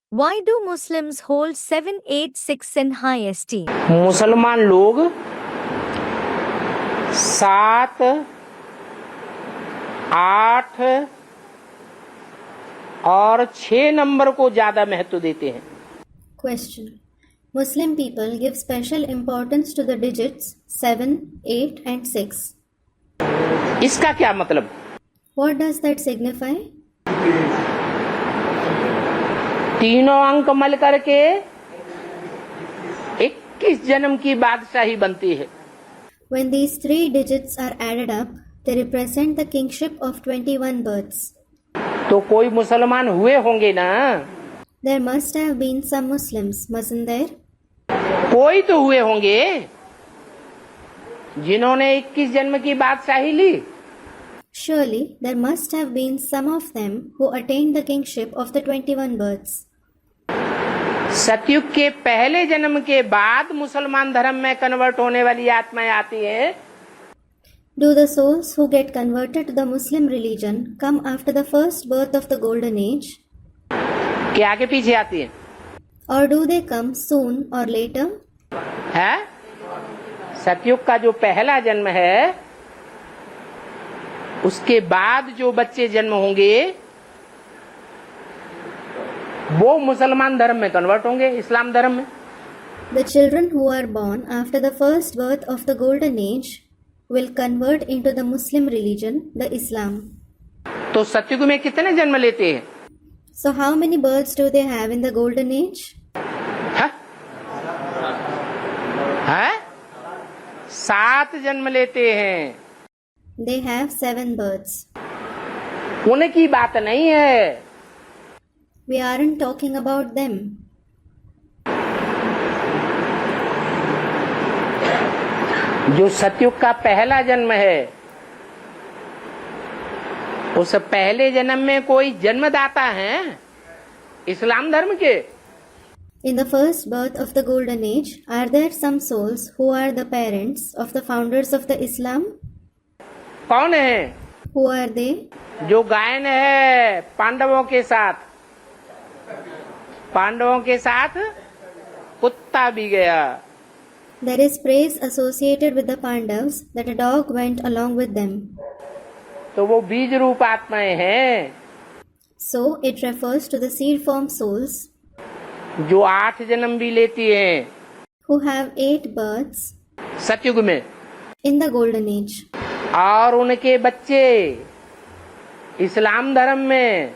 Why do Muslims hold 7, 8, 6 in high esteem? मुसलमान लोग 7, 8 और 6 नंबर को ज्यादा महत्व देते हैं। Question. Muslim people give special importance to the digits 7, 8 and 6. इसका क्या मतलब? What does that signify? तीनों अंक मल करके 21 जन्म की बादशाही बनती है। When these three digits are added up, they represent the kingship of 21 births. तो कोई मुसलमान हुए होंगे ना? There must have been some Muslims, mustn't there? कोई तो हुए होंगे जिन्होंने 21 जन्म की बादशाही ली। Surely there must have been some of them who attained the kingship of the 21 births. सतयुग के पहले जन्म के बाद मुसलमान धर्म में कन्वर्ट होने वाली आत्माएं आती हैं। Do the souls who get converted to the Muslim religion come after the first birth of the golden age? कि आगे पीछे आती हैं? Or do they come soon or later? है? सतयुग का जो पहला जन्म है उसके बाद जो बच्चे जन्म होंगे वो मुसलमान धर्म में कन्वर्ट होंगे, इस्लाम धर्म में। The children who are born after the first birth of the golden age will convert into the Muslim religion, the Islam. तो सतयुग में कितने जन्म लेते हैं? So how many births do they have in the golden age? है? 7 जन्म लेते हैं। They have 7 births. उनकी बात नहीं है। We aren't talking about them. जो सतयुग का पहला जन्म है उस पहले जन्म में कोई जन्मदाता है इस्लाम धर्म के? In the first birth of the golden age, are there some souls who are the parents of the founders of the Islam? कौन है? Who are they? जो गायन है पांडवों के साथ, पांडवों के साथ कुत्ता भी गया। There is praise associated with the Pandavas that a dog went along with them. तो वो बीज रूप आत्माएं हैं So it refers to the seed form souls जो 8 जन्म भी लेती हैं who have 8 births सतयुग में, in the golden age. और उनके बच्चे इस्लाम धर्म में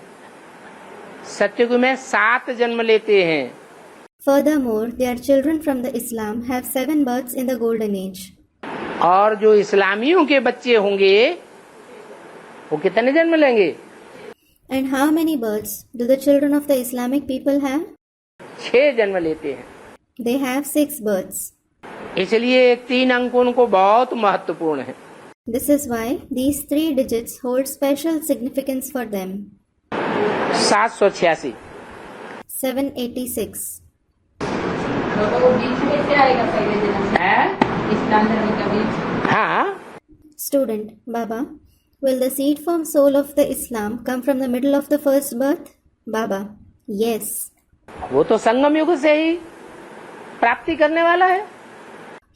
सतयुग में 7 जन्म लेते हैं। Furthermore, their children from the Islam have 7 births in the golden age. और जो इस्लामियों के बच्चे होंगे वो कितने जन्म लेंगे? And how many births do the children of the Islamic people have? 6 जन्म लेते हैं। They have 6 births. इसलिए 3 अंक उनको बहुत महत्वपूर्ण है। This is why these 3 digits hold special significance for them. 786 786. वो बीच में से आएगा पहले जन्म है? इस्लाम धर्म का बीज। हाँ, Student, Baba, will the seed form soul of the Islam come from the middle of the first birth? Baba, yes. वो तो संगम युग से ही प्राप्ति करने वाला है।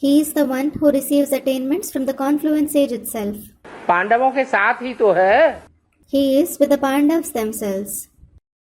He is the one who receives attainments from the confluence age itself. पांडवों के साथ ही तो है। He is with the Pandavas themselves.